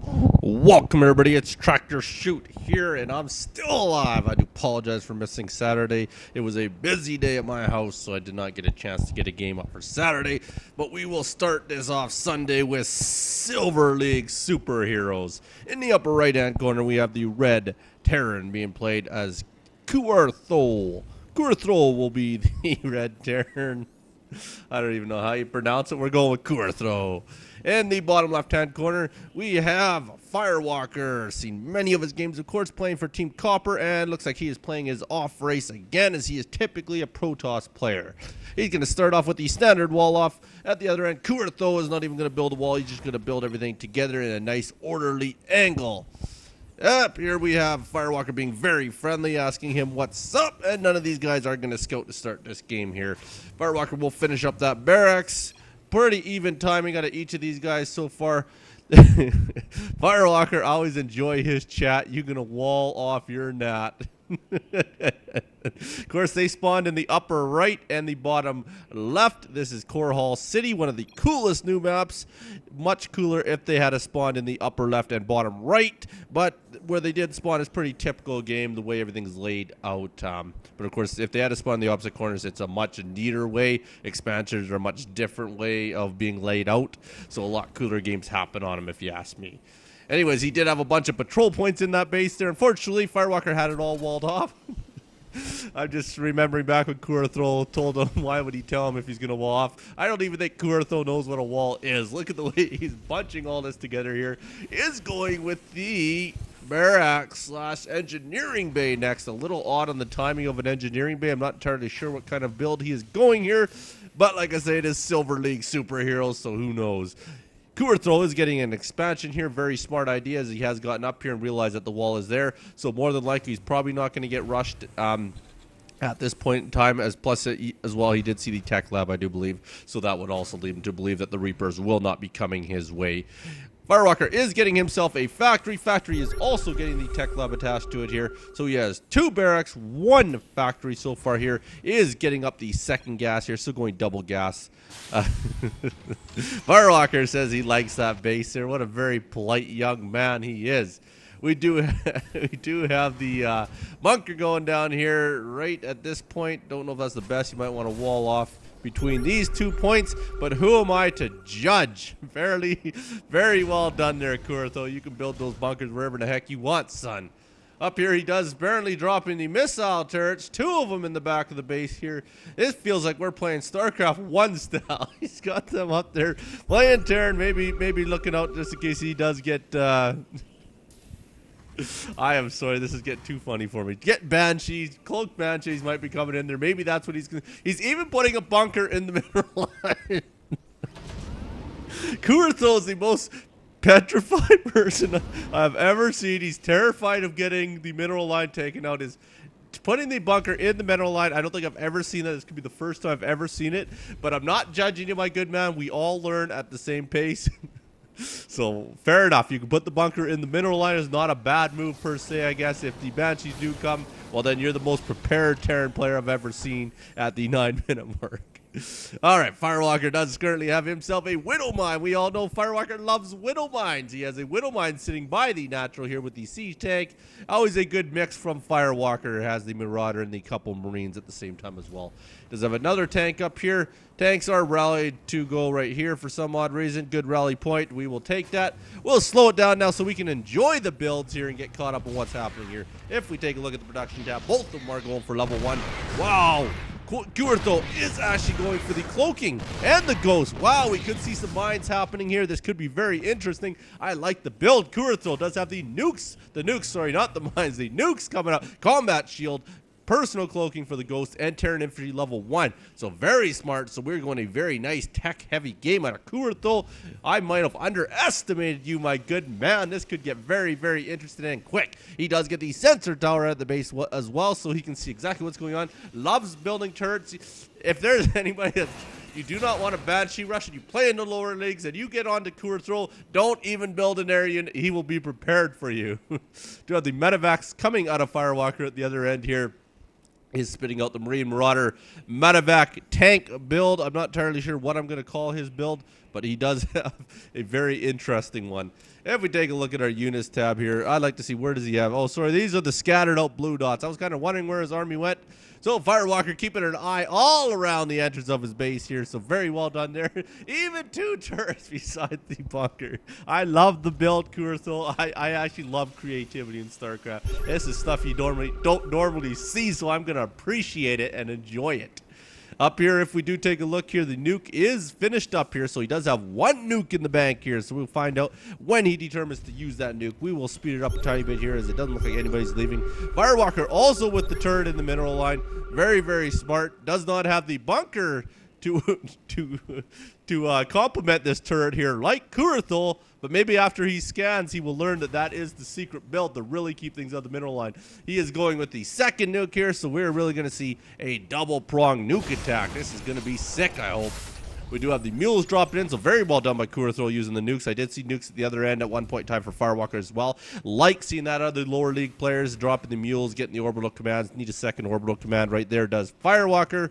Welcome everybody, it's tractorchute here and I'm still alive. I do apologize for missing Saturday. It was a busy day at my house, so I did not get a chance to get a game up for Saturday. But we will start this off Sunday with Silver League Superheroes. In the upper right hand corner we have the red Terran being played as Cuarthol. Cuarthol will be the red Terran. I don't even know how you pronounce it. We're going with Cuarthol. In the bottom left-hand corner, we have Firewalker. Seen many of his games, of course, playing for Team Copper, and looks like he is playing his off race again, as he is typically a Protoss player. He's going to start off with the standard wall off. At the other end, Cuarthol is not even going to build a wall. He's just going to build everything together in a nice, orderly angle. Up here we have Firewalker being very friendly, asking him what's up, and none of these guys are going to scout to start this game here. Firewalker will finish up that barracks. Pretty even timing out of each of these guys so far. Firewalker, always enjoy his chat. You're going to wall off your nat. Of course, they spawned in the upper right and the bottom left. This is Cuarthol City, one of the coolest new maps. Much cooler if they had a spawned in the upper left and bottom right. But where they did spawn is pretty typical game, the way everything's laid out. But of course, if they had to spawn in the opposite corners, it's a much neater way. Expansions are a much different way of being laid out. So a lot cooler games happen on them, if you ask me. Anyways, he did have a bunch of patrol points in that base there. Unfortunately, Firewalker had it all walled off. I'm just remembering back when Cuarthol told him, why would he tell him if he's going to wall off? I don't even think Cuarthol knows what a wall is. Look at the way he's bunching all this together here. Is going with the barracks / engineering bay next. A little odd on the timing of an engineering bay. I'm not entirely sure what kind of build he is going here. But like I say, it is Silver League Superheroes, so who knows. Cuarthol is getting an expansion here. Very smart idea, as he has gotten up here and realized that the wall is there. So more than likely, he's probably not going to get rushed at this point in time. As well, he did see the tech lab, I do believe. So that would also lead him to believe that the Reapers will not be coming his way. Firewalker is getting himself a factory. Factory is also getting the tech lab attached to it here. So he has 2 barracks, 1 factory so far here. Is getting up the second gas here, so going double gas. Firewalker says he likes that base there. What a very polite young man he is. We do have the bunker going down here right at this point. Don't know if that's the best. You might want to wall off between these 2 points, but who am I to judge? Very well done there, Cuarthol. You can build those bunkers wherever the heck you want, son. Up here he does apparently dropping the missile turrets, 2 of them in the back of the base here. This feels like we're playing StarCraft 1 style. He's got them up there playing Terran, maybe looking out just in case he does get I am sorry, this is getting too funny for me. Get Banshees, cloak Banshees might be coming in there. Maybe that's what he's even putting a bunker in the middle line. Cuarthol is the most petrified person I've ever seen. He's terrified of getting the mineral line taken out. Is putting the bunker in the mineral line. I don't think I've ever seen that. This could be the first time I've ever seen it. But I'm not judging you, my good man. We all learn at the same pace. So, fair enough. You can put the bunker in the mineral line. Is not a bad move per se, I guess. If the Banshees do come, well, then you're the most prepared Terran player I've ever seen at the 9-minute mark. All right, Firewalker does currently have himself a Widow Mine. We all know Firewalker loves Widow Mines. He has a Widow Mine sitting by the natural here with the siege tank. Always a good mix from Firewalker. Has the Marauder and the couple Marines at the same time as well. Does have another tank up here. Tanks are rallied to go right here for some odd reason. Good rally point. We will take that. We'll slow it down now so we can enjoy the builds here and get caught up on what's happening here. If we take a look at the production tab, both of them are going for level 1. Wow. Cuarthol is actually going for the cloaking and the ghost. Wow, we could see some mines happening here. This could be very interesting. I like the build. Cuarthol does have the nukes. Sorry, not the mines. The nukes coming up. Combat shield. Personal cloaking for the Ghost and Terran Infantry level 1. So very smart. So we're going a very nice tech-heavy game out of Cuarthol. I might have underestimated you, my good man. This could get very, very interesting and quick. He does get the sensor tower at the base as well, so he can see exactly what's going on. Loves building turrets. If there's anybody that you do not want a Banshee rush and you play in the lower leagues and you get onto Cuarthol, don't even build an area. He will be prepared for you. Do have the medevacs coming out of Firewalker at the other end here. Is spitting out the Marine Marauder medevac tank build. I'm not entirely sure what I'm going to call his build, but he does have a very interesting one. If we take a look at our units tab here, I'd like to see, where does he have? Oh, sorry, these are the scattered out blue dots. I was kind of wondering where his army went. So Firewalker keeping an eye all around the entrance of his base here. So very well done there. Even 2 turrets beside the bunker. I love the build, Cuarthol. I actually love creativity in StarCraft. This is stuff you don't normally see, so I'm going to appreciate it and enjoy it. Up here, if we do take a look here, the nuke is finished up here, so he does have 1 nuke in the bank here, so we'll find out when he determines to use that nuke. We will speed it up a tiny bit here, as it doesn't look like anybody's leaving. Firewalker also with the turret in the mineral line. Very, very smart. Does not have the bunker to complement this turret here like Cuarthol, but maybe after he scans, he will learn that that is the secret build to really keep things on the mineral line. He is going with the 2nd nuke here, so we're really going to see a double-pronged nuke attack. This is going to be sick, I hope. We do have the mules dropping in, so very well done by Cuarthol using the nukes. I did see nukes at the other end at one point in time for Firewalker as well. Like seeing that other lower league players dropping the mules, getting the orbital commands. Need a 2nd orbital command right there, does Firewalker.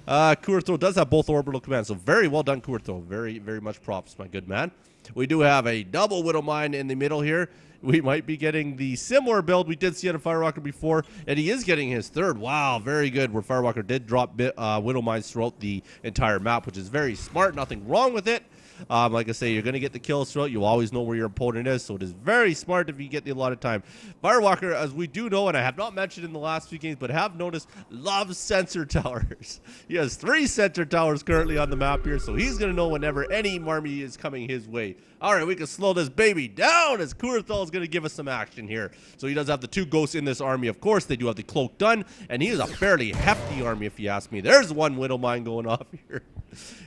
Cuarthol does have both orbital commands, so very well done, Cuarthol. Very, very much props, my good man. We do have a double Widow Mine in the middle here. We might be getting the similar build we did see out of Firewalker before, and he is getting his 3rd. Wow, very good, where Firewalker did drop Widow Mines throughout the entire map, which is very smart. Nothing wrong with it. Like I say, you're going to get the kills throughout. You always know where your opponent is, so it is very smart if you get the allotted time. Firewalker, as we do know, and I have not mentioned in the last few games, but have noticed, loves sensor towers. He has 3 sensor towers currently on the map here, so he's going to know whenever any army is coming his way. All right, we can slow this baby down as Cuarthol is going to give us some action here. So he does have the 2 ghosts in this army. Of course, they do have the cloak done, and he is a fairly hefty army, if you ask me. There's 1 Widow Mine going off here.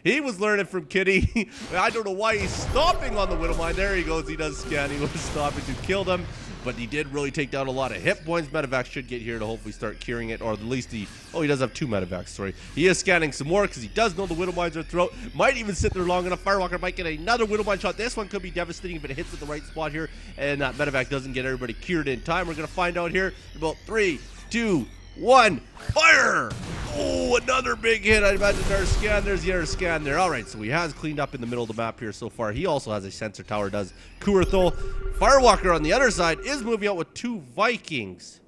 He was learning from Kitty. I don't know why he's stopping on the Widow Mine. There he goes. He does scan. He was stopping to kill them, but he did really take down a lot of hit points. Medevac should get here to hopefully start curing it, or at least he does have 2 medevacs, sorry. He is scanning some more because he does know the Widow Mines are throughout. Might even sit there long enough. Firewalker might get another Widow Mine shot. This one could be devastating if it hits at the right spot here, and that medevac doesn't get everybody cured in time. We're going to find out here in about 3, 2, 1, fire! Oh, another big hit. I imagine there's scan. There's the other scan there. All right, so he has cleaned up in the middle of the map here so far. He also has a sensor tower, does Cuarthol. Firewalker on the other side is moving out with 2 Vikings.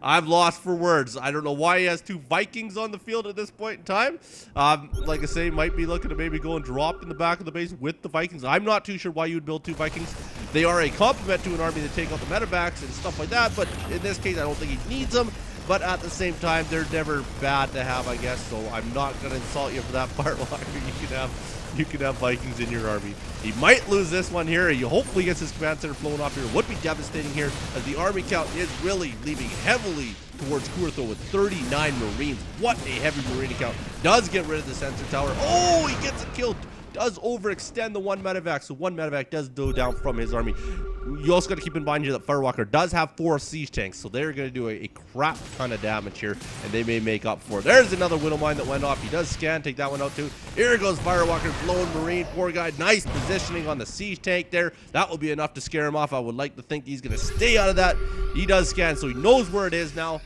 I'm lost for words. I don't know why he has 2 Vikings on the field at this point in time. Like I say, might be looking to maybe go and drop in the back of the base with the Vikings. I'm not too sure why you would build 2 Vikings. They are a complement to an army to take out the medevacs and stuff like that, but in this case, I don't think he needs them. But at the same time, they're never bad to have, I guess, so I'm not going to insult you for that part. You can have Vikings in your army. He might lose this one here. He hopefully gets his command center blown off here. Would be devastating here, as the army count is really leaving heavily towards Cuarthol with 39 Marines. What a heavy Marine count. Does get rid of the sensor tower. Oh, he gets it killed. Does overextend the 1 medevac, so 1 medevac does go down from his army. You also got to keep in mind here that Firewalker does have 4 siege tanks, so they're going to do a crap ton of damage here, and they may make up for it. There's another Widow Mine that went off. He does scan, take that one out too. Here goes Firewalker's lone Marine. Poor guy. Nice positioning on the siege tank there. That will be enough to scare him off. I would like to think he's going to stay out of that. He does scan, so he knows where it is now.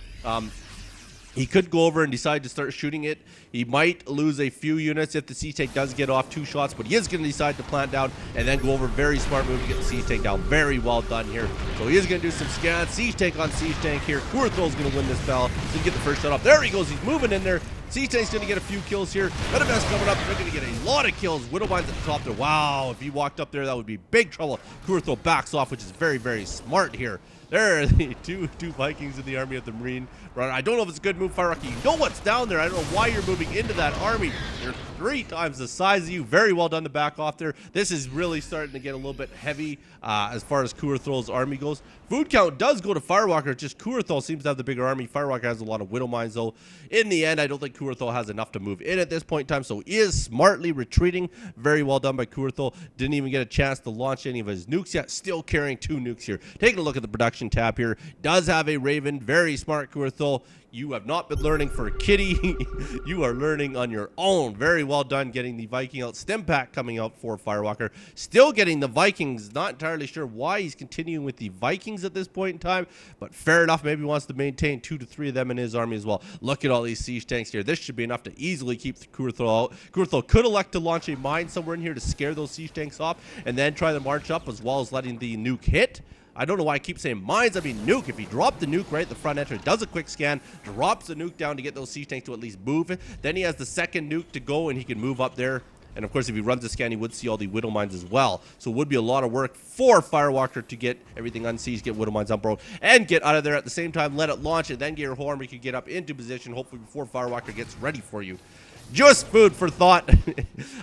He could go over and decide to start shooting it. He might lose a few units if the siege tank does get off 2 shots, but he is going to decide to plant down and then go over. Very smart move to get the siege tank down. Very well done here. So he is going to do some scans. Siege tank on siege tank here. Cuarthol is going to win this battle. So get the first shot off. There he goes. He's moving in there. Siege tank's going to get a few kills here. Medevac's coming up. They're going to get a lot of kills. Widow Mine's at the top there. Wow, if he walked up there, that would be big trouble. Cuarthol backs off, which is very, very smart here. There are the two Vikings in the army of the Marine run. I don't know if it's a good move, Firewalker. You know what's down there. I don't know why you're moving into that army. They're 3 times the size of you. Very well done to back off there. This is really starting to get a little bit heavy as far as Cuarthol's army goes. Food count does go to Firewalker. Just Cuarthol seems to have the bigger army. Firewalker has a lot of Widow Mines, though. In the end, I don't think Cuarthol has enough to move in at this point in time, so he is smartly retreating. Very well done by Cuarthol. Didn't even get a chance to launch any of his nukes yet. Still carrying 2 nukes here. Taking a look at the production tab here. Does have a Raven. Very smart, Cuarthol. You have not been learning for a kitty. You are learning on your own. Very well done getting the Viking out. Stim pack coming out for Firewalker. Still getting the Vikings. Not entirely sure why he's continuing with the Vikings at this point in time, but fair enough. Maybe he wants to maintain 2 to 3 of them in his army as well. Look at all these siege tanks here. This should be enough to easily keep the Cuarthol out. Cuarthol could elect to launch a mine somewhere in here to scare those siege tanks off and then try to march up, as well as letting the nuke hit. I don't know why I keep saying mines. I mean nuke. If he dropped the nuke right at the front entrance, does a quick scan, drops the nuke down to get those siege tanks to at least move, then he has the second nuke to go and he can move up there. And of course, if he runs a scan, he would see all the widow mines as well. So it would be a lot of work for Firewalker to get everything unseized, get widow mines unbroken, and get out of there at the same time, let it launch, and then get your whole army can get up into position, hopefully before Firewalker gets ready for you. Just food for thought.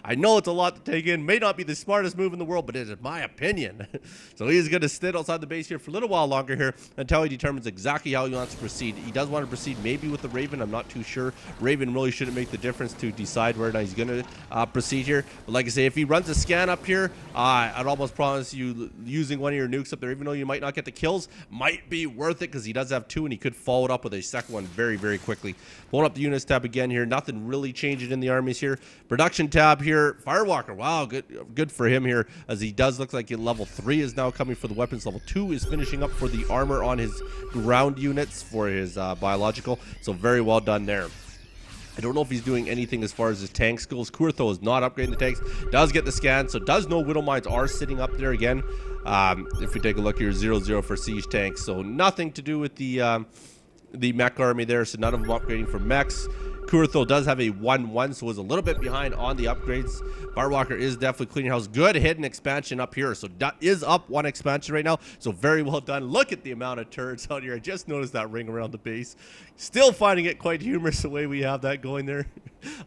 I know it's a lot to take in. May not be the smartest move in the world, but it is my opinion. So he's going to sit outside the base here for a little while longer here until he determines exactly how he wants to proceed. He does want to proceed maybe with the Raven. I'm not too sure. Raven really shouldn't make the difference to decide where or not he's going to proceed here. But like I say, if he runs a scan up here, I'd almost promise you using one of your nukes up there, even though you might not get the kills, might be worth it because he does have 2 and he could follow it up with a second one very, very quickly. Pulling up the units tab again here. Nothing really changed in the armies here. Production tab here. Firewalker, wow, good for him here, as he does look like level 3 is now coming for the weapons. Level 2 is finishing up for the armor on his ground units for his biological. So very well done there. I don't know if he's doing anything as far as his tank skills. Cuarthol is not upgrading the tanks. Does get the scan, so does know widow mines are sitting up there again. If we take a look here, 0-0 for siege tanks. So nothing to do with the mech army there, so none of them upgrading for mechs. Cuarthol does have a 1-1, so is a little bit behind on the upgrades. Firewalker is definitely cleaning house. Good hidden expansion up here, so is up 1 expansion right now, so very well done. Look at the amount of turrets out here. I just noticed that ring around the base. Still finding it quite humorous the way we have that going there.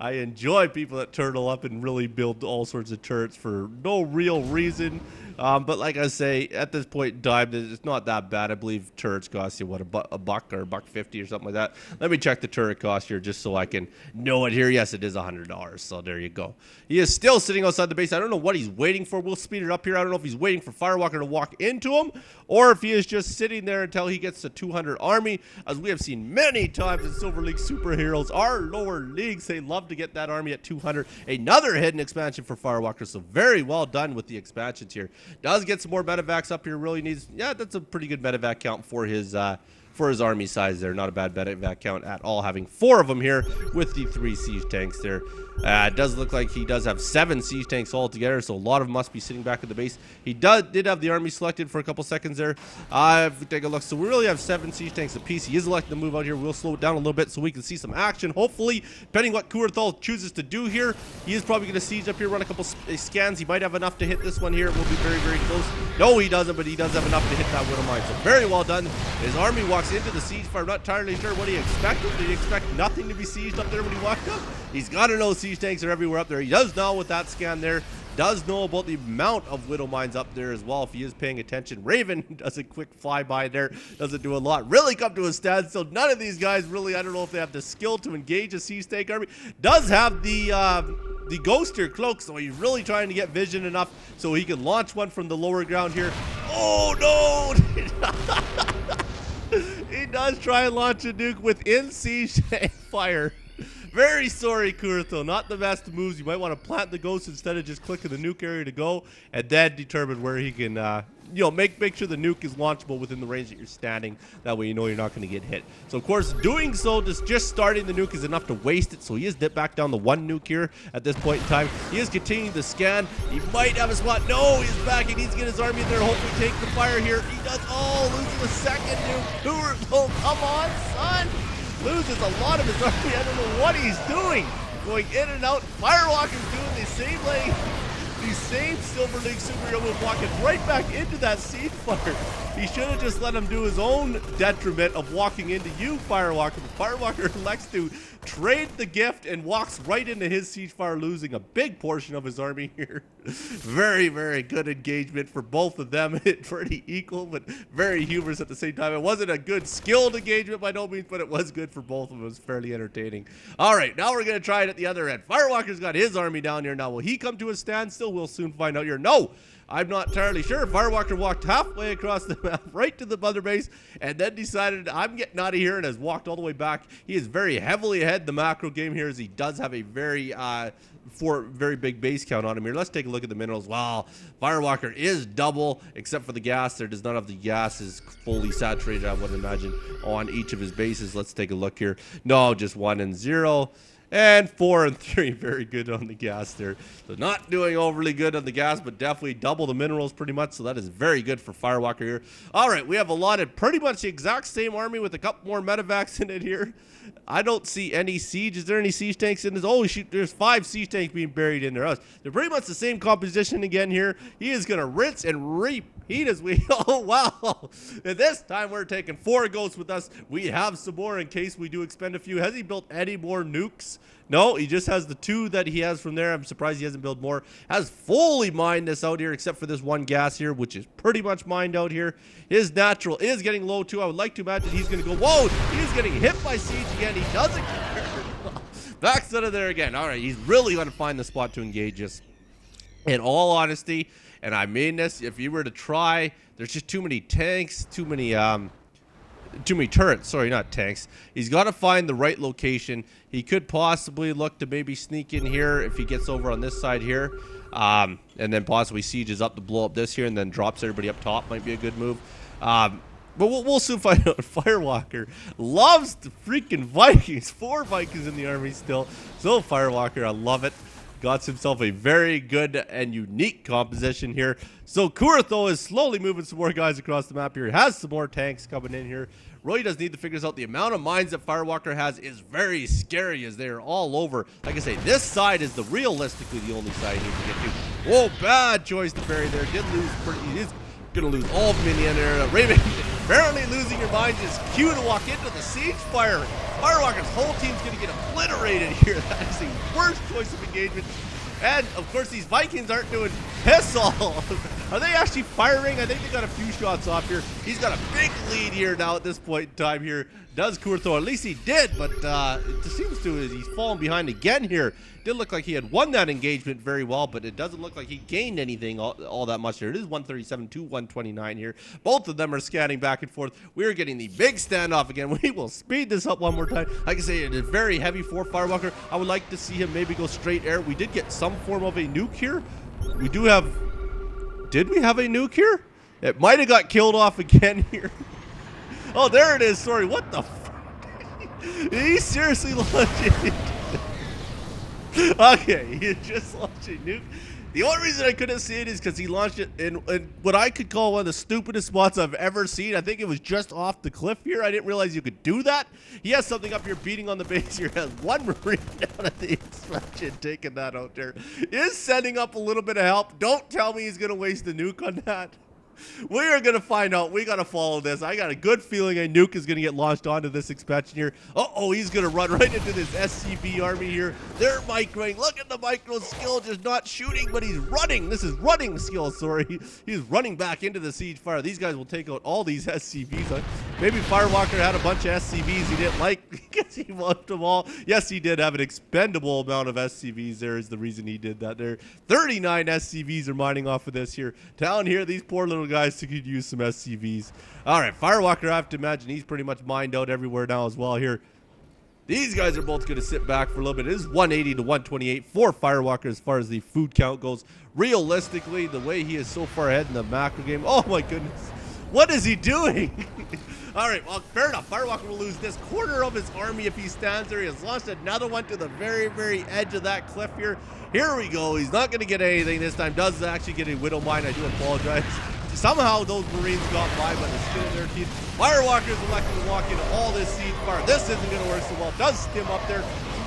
I enjoy people that turtle up and really build all sorts of turrets for no real reason. But like I say, at this point in time, it's not that bad. I believe turrets cost you, what, a buck or $1.50 or something like that. Let me check the turret cost here just so I can know it here. Yes, it is $100, so there you go. He is still sitting outside the base. I don't know what he's waiting for. We'll speed it up here. I don't know if he's waiting for Firewalker to walk into him or if he is just sitting there until he gets to 200 army. As we have seen many times in Silver League superheroes, our lower leagues, they love to get that army at 200. Another hidden expansion for Firewalker, so very well done with the expansions here. Does get some more medevacs up here. Really needs, yeah, that's a pretty good medevac count for his army size there. Not a bad medevac count at all, having 4 of them here with the 3 siege tanks there. It does look like he does have 7 siege tanks altogether, so a lot of them must be sitting back at the base. He did have the army selected for a couple seconds there. If we take a look, so we really have 7 siege tanks apiece. He is electing to move out here. We'll slow it down a little bit so we can see some action. Hopefully, depending what Cuarthol chooses to do here, he is probably going to siege up here, run a couple scans. He might have enough to hit this one here. It will be very, very close. No, he doesn't, but he does have enough to hit that widow mine. So very well done. His army walks into the siege fire. I'm not entirely sure what he expected. Did he expect nothing to be sieged up there when he walked up? He's got to know siege tanks are everywhere up there. He does know with that scan there. Does know about the amount of widow mines up there as well if he is paying attention. Raven does a quick flyby there. Doesn't do a lot. Really come to a standstill. None of these guys really, I don't know if they have the skill to engage a siege tank army. Does have the ghoster cloak, so he's really trying to get vision enough so he can launch one from the lower ground here. Oh no! He does try and launch a nuke within siege tank fire. Very sorry, Cuarthol. Not the best moves. You might want to plant the ghost instead of just clicking the nuke area to go, and then determine where he can, make sure the nuke is launchable within the range that you're standing. That way you know you're not going to get hit. So, of course, doing so, just starting the nuke is enough to waste it. So he is dipped back down to 1 nuke here at this point in time. He is continuing to scan. He might have a spot. No, he's back. He needs to get his army in there. Hopefully take the fire here. He does. Oh, losing the second nuke. Oh, come on, son. Loses a lot of his army. I don't know what he's doing. Going in and out. Firewalker's doing the same lane. The same Silver League superhero was walking right back into that siege fire. He should have just let him do his own detriment of walking into you, Firewalker. But Firewalker elects to trade the gift and walks right into his siege fire, losing a big portion of his army here. Very, very good engagement for both of them. Pretty equal, but very humorous at the same time. It wasn't a good skilled engagement by no means, but it was good for both of them. It was fairly entertaining. All right, now we're going to try it at the other end. Firewalker's got his army down here now. Will he come to a standstill? We'll soon find out here. No! I'm not entirely sure. Firewalker walked halfway across the map right to the mother base and then decided I'm getting out of here and has walked all the way back. He is very heavily ahead in the macro game here as he does have a very big base count on him here. Let's take a look at the minerals. Wow, Firewalker is double, except for the gas. There does not have the gas is fully saturated, I would imagine, on each of his bases. Let's take a look here. No, just 1 and 0. And 4 and 3, very good on the gas there. So not doing overly good on the gas, but definitely double the minerals pretty much. So that is very good for Firewalker here. All right, we have allotted pretty much the exact same army with a couple more medevacs in it here. I don't see any siege. Is there any siege tanks in this? Oh, shoot, there's 5 siege tanks being buried in there. They're pretty much the same composition again here. He is going to rinse and repeat as we... Oh, wow. And this time we're taking 4 ghosts with us. We have some more in case we do expend a few. Has he built any more nukes? No, he just has the 2 that he has from there. I'm surprised he hasn't built more. Has fully mined this out here, except for this 1 gas here, which is pretty much mined out here. His natural is getting low, too. I would like to imagine he's going to go... Whoa! He's getting hit by siege again. He doesn't care. Backs out of there again. All right, he's really going to find the spot to engage us. In all honesty, and I mean this, if you were to try, there's just too many tanks, too many turrets, sorry, not tanks. He's got to find the right location. He could possibly look to maybe sneak in here if he gets over on this side here. And then possibly sieges up to blow up this here and then drops everybody up top. Might be a good move. But we'll soon find out. Firewalker loves the freaking Vikings. 4 Vikings in the army still. So Firewalker, I love it. Got himself a very good and unique composition here. So Cuarthol is slowly moving some more guys across the map here. He has some more tanks coming in here. Really does need to figure this out. The amount of mines that Firewalker has is very scary as they are all over. Like I say, this side is realistically the only side he needs to get to. Whoa, bad choice to bury there. Did lose he is going to lose all of them in the end there. Raven, apparently losing your mines is cue to walk into the siege fire. Firewalker's whole team's going to get obliterated here. That is the worst choice of engagement. And, of course, these Vikings aren't doing piss all. Are they actually firing? I think they got a few shots off here. He's got a big lead here now at this point in time here. Does Cuarthol? At least he did, but it seems to he's fallen behind again here. Did look like he had won that engagement very well, but it doesn't look like he gained anything all that much here. It is 137 to 129 here. Both of them are scanning back and forth. We're getting the big standoff again. We will speed this up one more time. Like I say, it is very heavy for Firewalker. I would like to see him maybe go straight air. We did get some form of a nuke here. We do have... Did we have a nuke here? It might have got killed off again here. Oh, there it is. Sorry, what the f... He seriously launched it. Okay, he just launched a nuke. The only reason I couldn't see it is because he launched it in what I could call one of the stupidest spots I've ever seen. I think it was just off the cliff here. I didn't realize you could do that. He has something up here beating on the base here. Has 1 Marine down at the expansion, taking that out there. Is sending up a little bit of help. Don't tell me he's going to waste a nuke on that. We are going to find out. We got to follow this. I got a good feeling a nuke is going to get launched onto this expansion here. Uh-oh, he's going to run right into this SCV army here. They're microing. Look at the micro skill. Just not shooting, but he's running. This is running skill, sorry. He's running back into the siege fire. These guys will take out all these SCVs. Maybe Firewalker had a bunch of SCVs he didn't like because he loved them all. Yes, he did have an expendable amount of SCVs. There is the reason he did that there. 39 SCVs are mining off of this here. Down here, these poor little guys could use some SCVs. All right, Firewalker, I have to imagine he's pretty much mined out everywhere now as well here. These guys are both going to sit back for a little bit. It is 180 to 128 for Firewalker as far as the food count goes. Realistically, the way he is so far ahead in the macro game, oh my goodness. What is he doing? All right, well, fair enough. Firewalker will lose this quarter of his army if he stands there. He has launched another one to the very, very edge of that cliff here. Here we go. He's not going to get anything this time. Does actually get a Widow Mine. I do apologize. Somehow those Marines got by, but it's still in their teeth. Firewalker is elected to walk into all this siege fire. This isn't going to work so well. Does skim up there.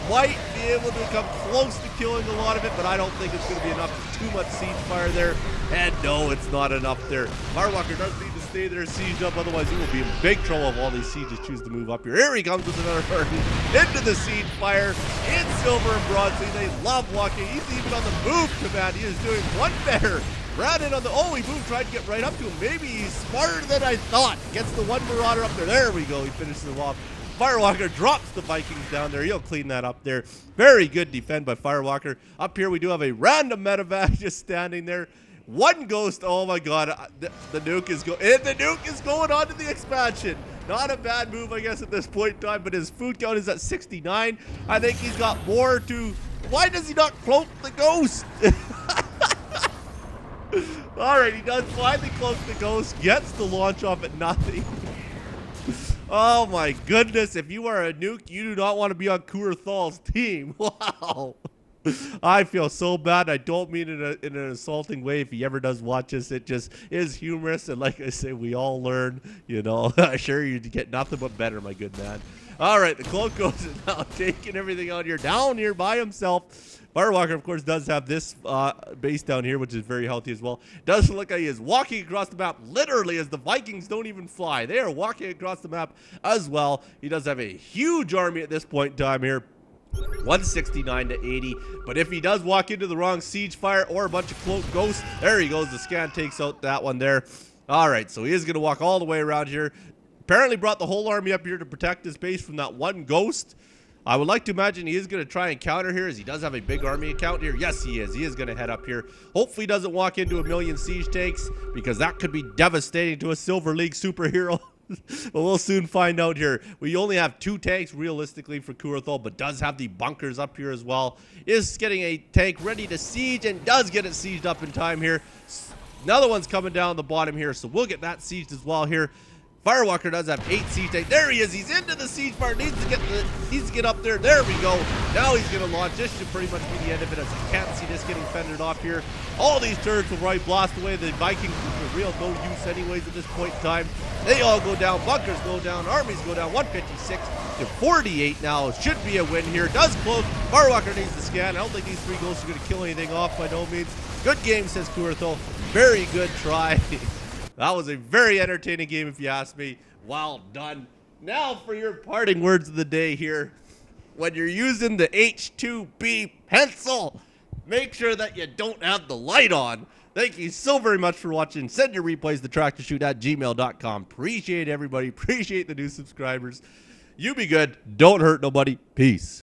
Might be able to come close to killing a lot of it, but I don't think it's going to be enough. Too much siege fire there. And no, it's not enough there. Firewalker does need to stay there sieged up, otherwise he will be in big trouble if all these sieges choose to move up here. Here he comes with another party into the siege fire in silver and bronze. They love walking. He's even on the move command. He is doing one better. Ran in on the... Oh, he moved, tried to get right up to him. Maybe he's smarter than I thought. Gets the one Marauder up there. There we go. He finishes him off. Firewalker drops the Vikings down there. He'll clean that up there. Very good defend by Firewalker. Up here, we do have a random medevac just standing there. One ghost. Oh my god. The nuke is going on to the expansion. Not a bad move, I guess, at this point in time, but his food count is at 69. I think he's got more to... Why does he not cloak the ghost? Alright, he does finally cloak the ghost, gets the launch off at nothing. Oh my goodness, if you are a nuke, you do not want to be on Cuarthol's team. Wow. I feel so bad. I don't mean it in an insulting way. If he ever does watch this, it just is humorous. And like I say, we all learn, you know. I'm sure you get nothing but better, my good man. All right, the cloak ghost is now taking everything out here, down here by himself. Firewalker, of course, does have this base down here, which is very healthy as well. Doesn't look like he is walking across the map, literally, as the Vikings don't even fly. They are walking across the map as well. He does have a huge army at this point in time here. 169 to 80, but if he does walk into the wrong siege fire or a bunch of cloak ghosts, there he goes. The scan takes out that one there. All right, so he is going to walk all the way around here. Apparently brought the whole army up here to protect his base from that one ghost. I would like to imagine he is going to try and counter here, as he does have a big army account here. Yes, he is. He is going to head up here. Hopefully he doesn't walk into a million siege tanks, because that could be devastating to a Silver League superhero. But we'll soon find out here. We only have 2 tanks realistically for Cuarthol, but does have the bunkers up here as well. Is getting a tank ready to siege and does get it sieged up in time here. Another one's coming down the bottom here, so we'll get that sieged as well here. Firewalker does have 8 siege tanks. There he is. He's into the siege part. Needs to get up there. There we go. Now he's going to launch. This should pretty much be the end of it, as I can't see this getting fended off here. All these turrets will probably blast away. The Vikings are real no use anyways at this point in time. They all go down. Bunkers go down. Armies go down. 156 to 48 now. Should be a win here. Does close. Firewalker needs to scan. I don't think these 3 ghosts are going to kill anything off by no means. Good game, says Cuarthol. Very good try. That was a very entertaining game, if you ask me. Well done. Now for your parting words of the day here. When you're using the H2B pencil, make sure that you don't have the light on. Thank you so very much for watching. Send your replays to tractorchute@gmail.com. Appreciate everybody. Appreciate the new subscribers. You be good. Don't hurt nobody. Peace.